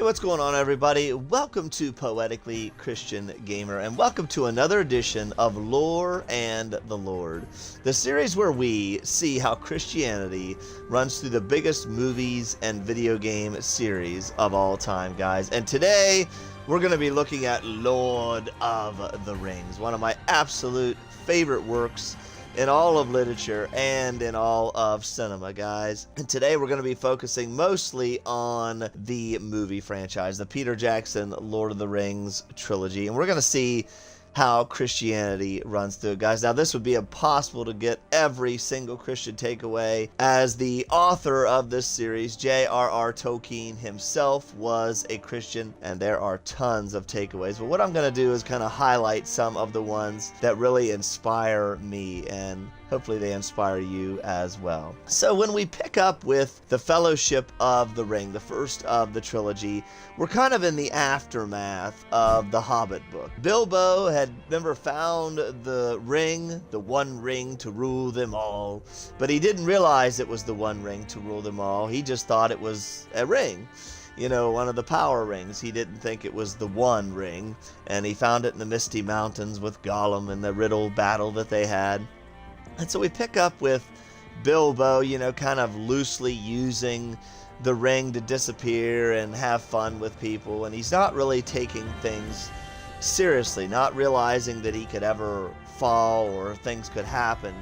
what's going on, everybody? Welcome to Poetically Christian Gamer, and welcome to another edition of Lore and the Lord, the series where we see how Christianity runs through the biggest movies and video game series of all time, guys. And today, we're going to be looking at Lord of the Rings, one of my absolute favorite works in all of literature and in all of cinema, guys. And today we're going to be focusing mostly on the movie franchise, the Peter Jackson Lord of the Rings trilogy. And we're going to see how Christianity runs through it, guys. Now, this would be impossible to get every single Christian takeaway, as the author of this series, J.R.R. Tolkien himself, was a Christian, and there are tons of takeaways. But what I'm going to do is kind of highlight some of the ones that really inspire me, and hopefully they inspire you as well. So when we pick up with the Fellowship of the Ring, the first of the trilogy, we're kind of in the aftermath of the Hobbit book. Bilbo had never found the ring, the one ring to rule them all, but he didn't realize it was the one ring to rule them all. He just thought it was a ring. You know, one of the power rings. He didn't think it was the one ring, and he found it in the Misty Mountains with Gollum and the riddle battle that they had. And so we pick up with Bilbo, you know, kind of loosely using the ring to disappear and have fun with people, and he's not really taking things seriously, not realizing that he could ever fall or things could happen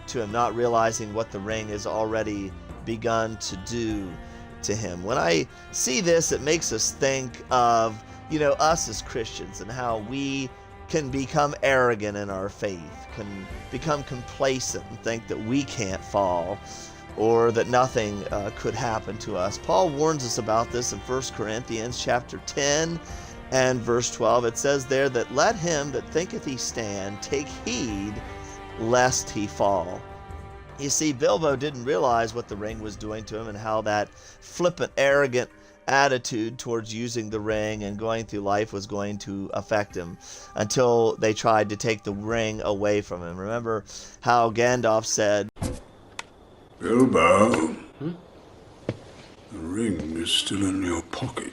to him, not realizing what the ring has already begun to do to him. When I see this, it makes us think of, you know, us as Christians and how we can become arrogant in our faith, can become complacent and think that we can't fall or that nothing could happen to us. Paul warns us about this in 1 Corinthians chapter 10 and verse 12. It says there that let him that thinketh he stand take heed lest he fall. You see, Bilbo didn't realize what the ring was doing to him and how that flippant, arrogant attitude towards using the ring and going through life was going to affect him until they tried to take the ring away from him. Remember how Gandalf said, Bilbo, the ring is still in your pocket.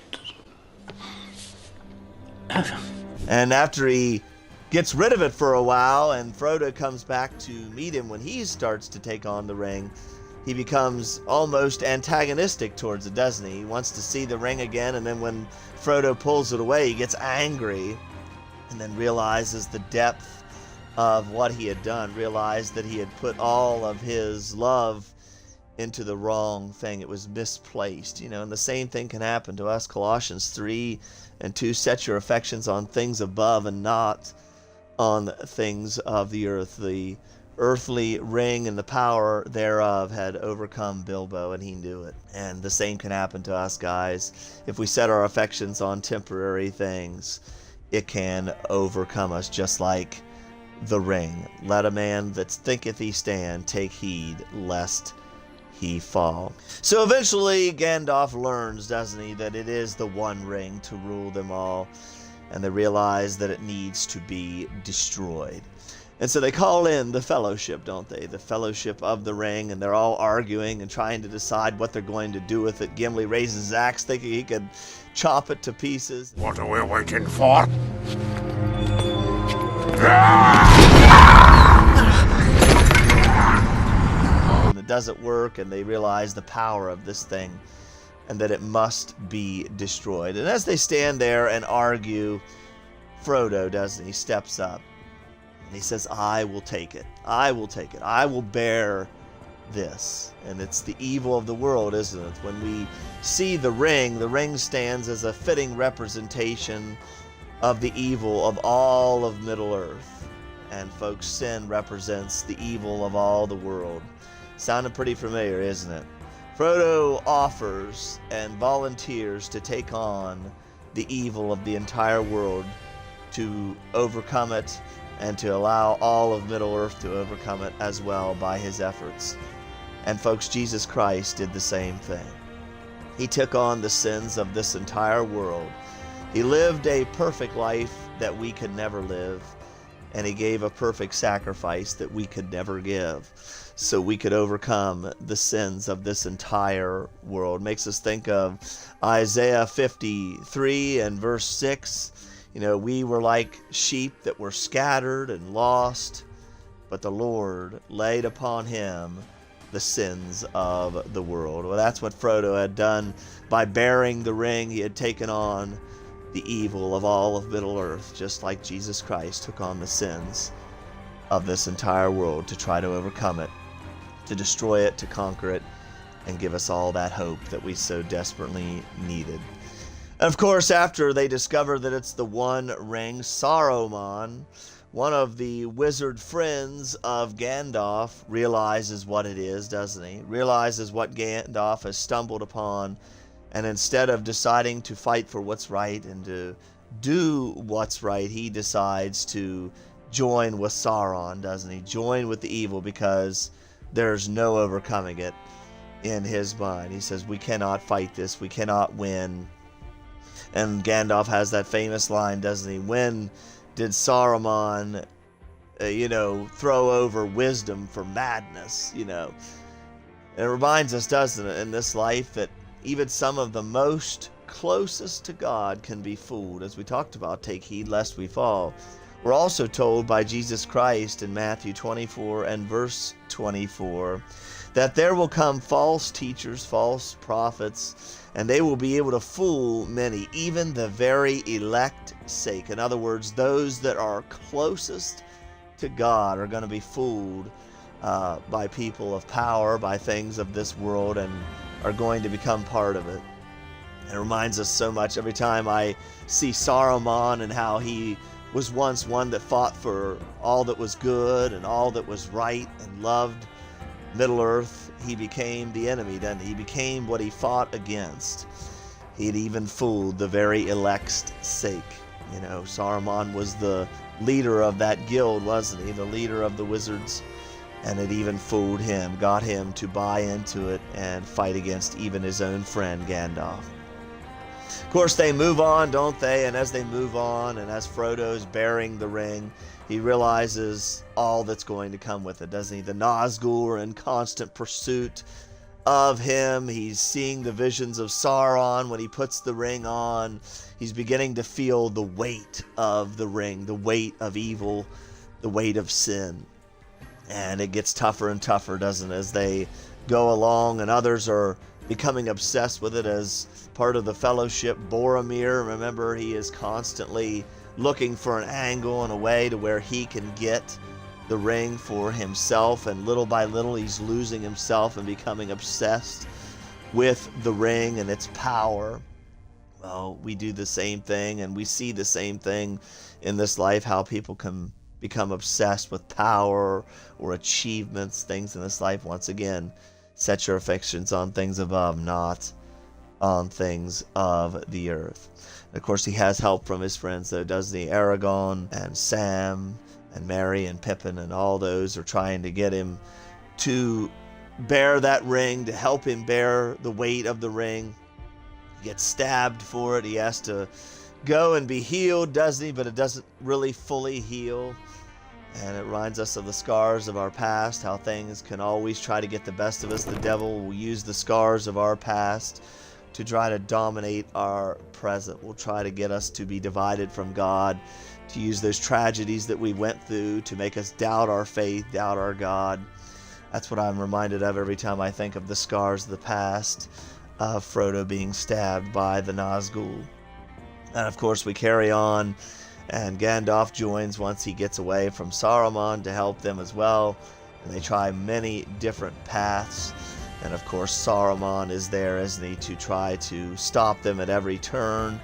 And after he gets rid of it for a while and Frodo comes back to meet him when he starts to take on the ring, he becomes almost antagonistic towards it, doesn't he? He wants to see the ring again, and then when Frodo pulls it away, he gets angry and then realizes the depth of what he had done, realized that he had put all of his love into the wrong thing. It was misplaced, you know, and the same thing can happen to us. Colossians 3:2, set your affections on things above and not on things of the earth. The earthly ring and the power thereof had overcome Bilbo, and he knew it. And the same can happen to us, guys. If we set our affections on temporary things, it can overcome us, just like the ring. Let a man that thinketh he stand take heed lest he fall. So eventually Gandalf learns, doesn't he, that it is the one ring to rule them all, and they realize that it needs to be destroyed. And so they call in the Fellowship, don't they? The Fellowship of the Ring, and they're all arguing and trying to decide what they're going to do with it. Gimli raises his axe thinking he could chop it to pieces. What are we waiting for? And it doesn't work, and they realize the power of this thing and that it must be destroyed. And as they stand there and argue, Frodo, doesn't he, steps up. And he says, I will take it. I will take it. I will bear this. And it's the evil of the world, isn't it? When we see the ring stands as a fitting representation of the evil of all of Middle-earth. And folks, sin represents the evil of all the world. Sounding pretty familiar, isn't it? Frodo offers and volunteers to take on the evil of the entire world, to overcome it, and to allow all of Middle-earth to overcome it as well by his efforts. And folks, Jesus Christ did the same thing. He took on the sins of this entire world. He lived a perfect life that we could never live, and he gave a perfect sacrifice that we could never give, so we could overcome the sins of this entire world. Makes us think of Isaiah 53 and verse 6. We were like sheep that were scattered and lost, but the Lord laid upon him the sins of the world. Well, that's what Frodo had done by bearing the ring. He had taken on the evil of all of Middle-earth, just like Jesus Christ took on the sins of this entire world to try to overcome it, to destroy it, to conquer it, and give us all that hope that we so desperately needed. And of course, after they discover that it's the One Ring, Saruman, one of the wizard friends of Gandalf, realizes what it is, doesn't he? Realizes what Gandalf has stumbled upon, and instead of deciding to fight for what's right and to do what's right, he decides to join with Sauron, doesn't he? Join with the evil, because there's no overcoming it in his mind. He says, we cannot fight this, we cannot win. And Gandalf has that famous line, doesn't he? When did Saruman, throw over wisdom for madness, And it reminds us, doesn't it, in this life, that even some of the most closest to God can be fooled. As we talked about, take heed lest we fall. We're also told by Jesus Christ in Matthew 24 and verse 24 that there will come false teachers, false prophets, and they will be able to fool many, even the very elect sake. In other words, those that are closest to God are going to be fooled by people of power, by things of this world, and are going to become part of it. It reminds us so much every time I see Saruman and how he was once one that fought for all that was good and all that was right and loved Middle-earth. He became the enemy, then he became what he fought against. He had even fooled the very elect's sake. Saruman was the leader of that guild, wasn't he? The leader of the wizards. And it even fooled him, got him to buy into it and fight against even his own friend Gandalf. Of course, they move on, don't they? And as they move on, and as Frodo's bearing the ring, he realizes all that's going to come with it, doesn't he? The Nazgul are in constant pursuit of him. He's seeing the visions of Sauron when he puts the ring on. He's beginning to feel the weight of the ring, the weight of evil, the weight of sin. And it gets tougher and tougher, doesn't it, as they go along, and others are becoming obsessed with it as part of the fellowship. Boromir, remember, he is constantly looking for an angle and a way to where he can get the ring for himself, and little by little he's losing himself and becoming obsessed with the ring and its power. Well, we do the same thing, and we see the same thing in this life, how people can become obsessed with power or achievements, things in this life. Once again, set your affections on things above, not on things of the earth. And of course, he has help from his friends, though, doesn't he? Aragorn and Sam and Merry and Pippin and all those are trying to get him to bear that ring, to help him bear the weight of the ring. He gets stabbed for it. He has to go and be healed, doesn't he? But it doesn't really fully heal. And it reminds us of the scars of our past, how things can always try to get the best of us. The devil will use the scars of our past to try to dominate our present. Will try to get us to be divided from God, to use those tragedies that we went through to make us doubt our faith, doubt our God. That's what I'm reminded of every time I think of the scars of the past, of Frodo being stabbed by the Nazgul. And of course we carry on, and Gandalf joins once he gets away from Saruman to help them as well. And they try many different paths. And of course Saruman is there, isn't he, to try to stop them at every turn,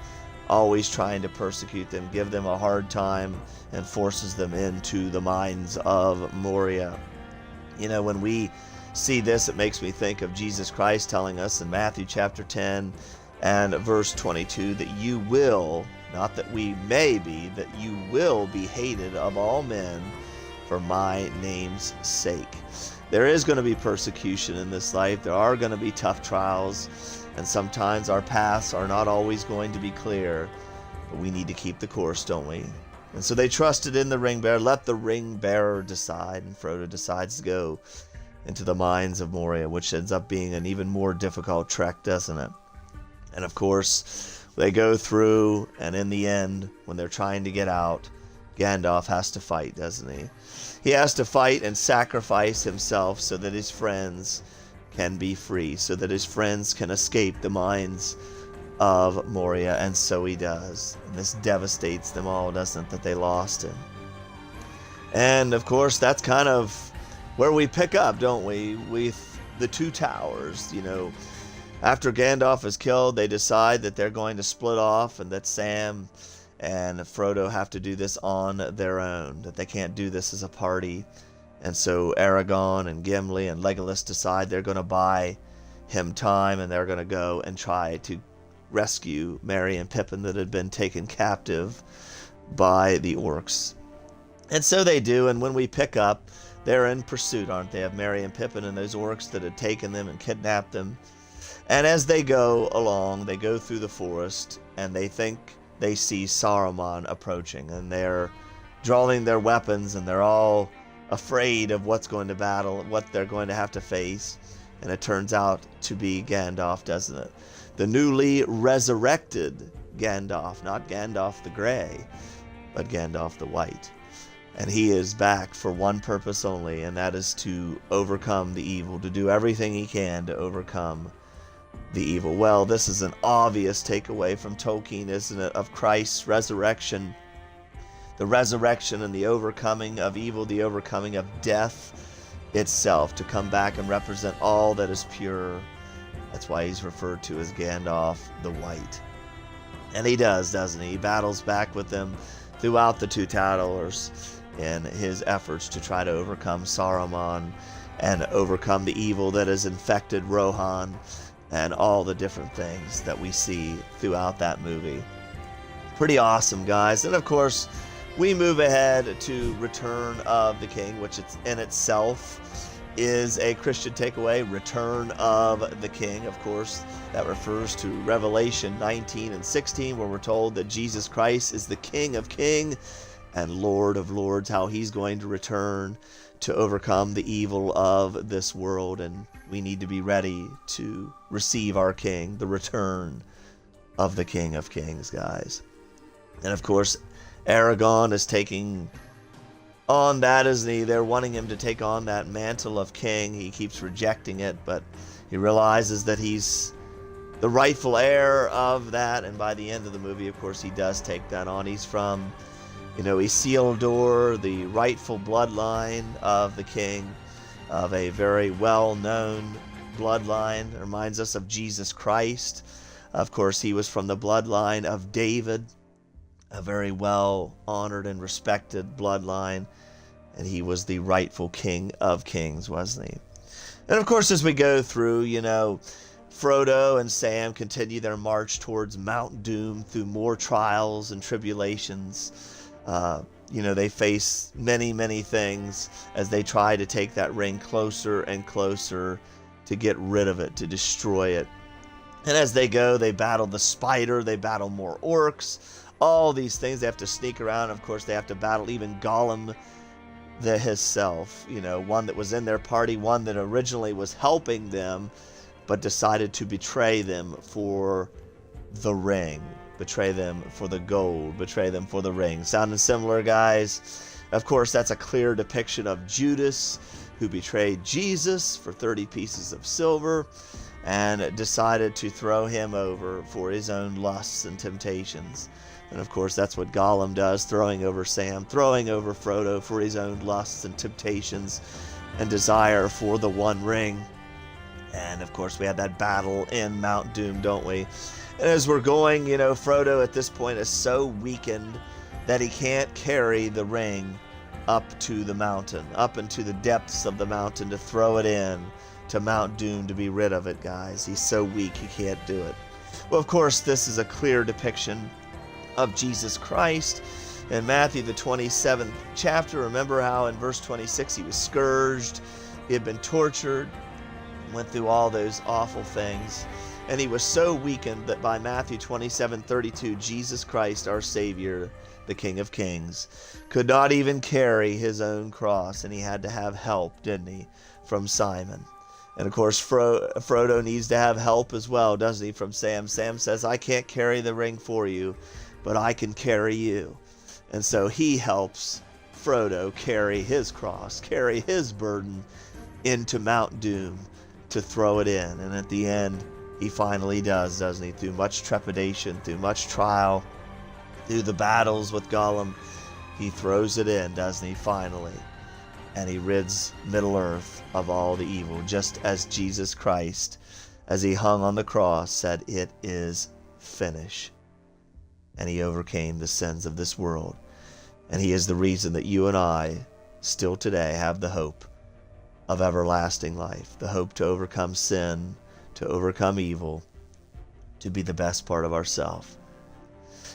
always trying to persecute them, give them a hard time, and forces them into the mines of Moria. When we see this, it makes me think of Jesus Christ telling us in Matthew chapter 10 and verse 22 that you will, not that we may be, that you will be hated of all men for my name's sake. There is going to be persecution in this life. There are going to be tough trials, and sometimes our paths are not always going to be clear, but we need to keep the course, don't we? And so they trusted in the ring bearer. Let the ring bearer decide. And Frodo decides to go into the mines of Moria, which ends up being an even more difficult trek, doesn't it? And of course, they go through, and in the end, when they're trying to get out, Gandalf has to fight, doesn't he? He has to fight and sacrifice himself so that his friends can be free, so that his friends can escape the mines of Moria, and so he does. And this devastates them all, doesn't it, that they lost him. And of course, that's kind of where we pick up, don't we, with the Two Towers. After Gandalf is killed, they decide that they're going to split off, and that Sam and Frodo have to do this on their own, that they can't do this as a party. And so Aragorn and Gimli and Legolas decide they're going to buy him time, and they're going to go and try to rescue Merry and Pippin that had been taken captive by the orcs. And so they do, and when we pick up, they're in pursuit, aren't they, of Merry and Pippin and those orcs that had taken them and kidnapped them. And as they go along, they go through the forest, and they think they see Saruman approaching, and they're drawing their weapons, and they're all afraid of what they're going to have to face. And it turns out to be Gandalf, doesn't it? The newly resurrected Gandalf, not Gandalf the Grey, but Gandalf the White. And he is back for one purpose only, and that is to overcome the evil, to do everything he can to overcome the evil. Well, this is an obvious takeaway from Tolkien, isn't it, of Christ's resurrection, the resurrection and the overcoming of evil, the overcoming of death itself, to come back and represent all that is pure. That's why he's referred to as Gandalf the White. And he does, doesn't he? He battles back with them throughout the Two Towers in his efforts to try to overcome Saruman and overcome the evil that has infected Rohan and all the different things that we see throughout that movie. Pretty awesome, guys. And of course, we move ahead to Return of the King, which in itself is a Christian takeaway. Return of the King, of course, that refers to Revelation 19 and 16, where we're told that Jesus Christ is the King of Kings and Lord of Lords, how he's going to return to overcome the evil of this world, and we need to be ready to receive our King, the return of the King of Kings, guys. And of course, Aragorn is taking on that, isn't he? They're wanting him to take on that mantle of king. He keeps rejecting it, but he realizes that he's the rightful heir of that, and by the end of the movie, of course, he does take that on. He's from, Isildur, the rightful bloodline of the king, of a very well-known bloodline. It reminds us of Jesus Christ. Of course, he was from the bloodline of David, a very well-honored and respected bloodline, and he was the rightful King of Kings, wasn't he? And of course, as we go through, Frodo and Sam continue their march towards Mount Doom through more trials and tribulations. They face many, many things as they try to take that ring closer and closer to get rid of it, to destroy it. And as they go, they battle the spider, they battle more orcs, all these things. They have to sneak around. Of course, they have to battle even Gollum himself, one that was in their party, one that originally was helping them, but decided to betray them for the ring, betray them for the gold, betray them for the ring. Sounding similar, guys? Of course, that's a clear depiction of Judas, who betrayed Jesus for 30 pieces of silver and decided to throw him over for his own lusts and temptations. And of course, that's what Gollum does, throwing over Sam, throwing over Frodo for his own lusts and temptations and desire for the One Ring. And of course, we had that battle in Mount Doom, don't we? And as we're going, Frodo at this point is so weakened that he can't carry the ring up to the mountain, up into the depths of the mountain to throw it in to Mount Doom to be rid of it, guys. He's so weak he can't do it. Well, of course, this is a clear depiction of Jesus Christ. In Matthew, the 27th chapter, remember how in verse 26 he was scourged, he had been tortured, went through all those awful things. And he was so weakened that by Matthew 27:32, Jesus Christ, our Savior, the King of Kings, could not even carry his own cross, and he had to have help, didn't he, from Simon. And of course, Frodo needs to have help as well, doesn't he, from Sam. Sam says, I can't carry the ring for you, but I can carry you. And so he helps Frodo carry his cross, carry his burden into Mount Doom to throw it in. And at the end, he finally does, doesn't he? Through much trepidation, through much trial, through the battles with Gollum, he throws it in, doesn't he, finally? And he rids Middle-earth of all the evil, just as Jesus Christ, as he hung on the cross, said, it is finished. And he overcame the sins of this world. And he is the reason that you and I still today have the hope of everlasting life, the hope to overcome sin, to overcome evil, to be the best part of ourselves.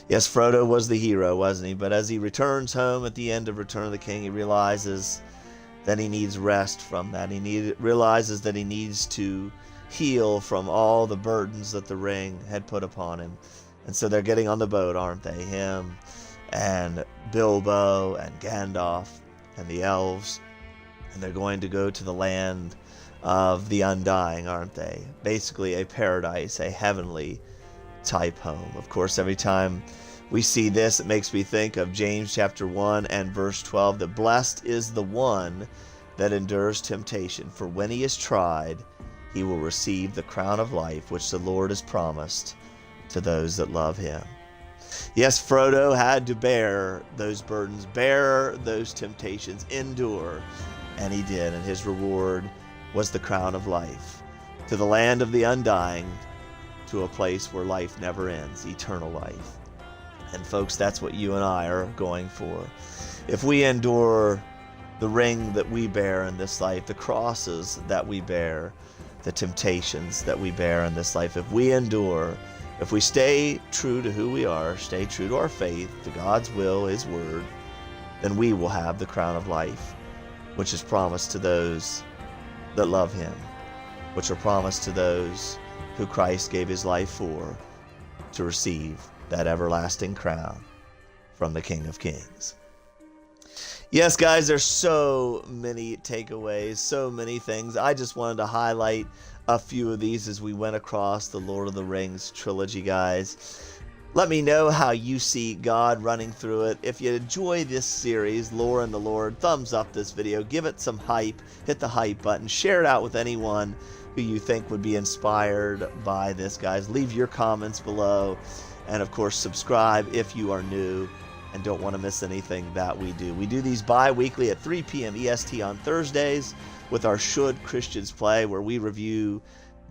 Yes, Frodo was the hero, wasn't he? But as he returns home at the end of Return of the King, he realizes that he needs rest from that. He realizes that he needs to heal from all the burdens that the ring had put upon him. And so they're getting on the boat, aren't they? Him and Bilbo and Gandalf and the elves. And they're going to go to the land of the undying, aren't they? Basically a paradise, a heavenly type home. Of course, every time we see this, it makes me think of James chapter 1 and verse 12, that blessed is the one that endures temptation, for when he is tried, he will receive the crown of life, which the Lord has promised to those that love him. Yes, Frodo had to bear those burdens, bear those temptations, endure, and he did, and his reward was the crown of life, to the land of the undying, to a place where life never ends, eternal life. And folks, that's what you and I are going for. If we endure the ring that we bear in this life, the crosses that we bear, the temptations that we bear in this life, if we endure, if we stay true to who we are, stay true to our faith, to God's will, his word, then we will have the crown of life, which is promised to those that love him, which are promised to those who Christ gave his life for, to receive that everlasting crown from the King of Kings. Yes, guys, there's so many takeaways, so many things. I just wanted to highlight a few of these as we went across the Lord of the Rings trilogy, guys. Let me know how you see God running through it. If you enjoy this series, Lore and the Lord, thumbs up this video, give it some hype, hit the hype button, share it out with anyone who you think would be inspired by this, guys. Leave your comments below, and of course subscribe if you are new and don't want to miss anything that we do. We do these bi-weekly at 3 p.m. EST on Thursdays with our Should Christians Play, where we review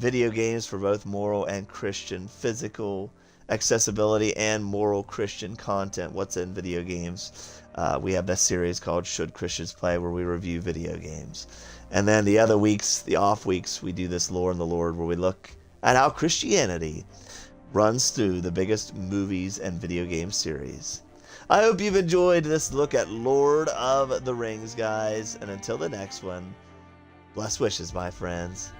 video games for both moral and Christian, physical accessibility and moral Christian content. What's in video games? We have this series called Should Christians Play, where we review video games. And then the other weeks, the off weeks, we do this Lore and the Lord, where we look at how Christianity runs through the biggest movies and video game series. I hope you've enjoyed this look at Lord of the Rings, guys. And until the next one, blessed wishes, my friends.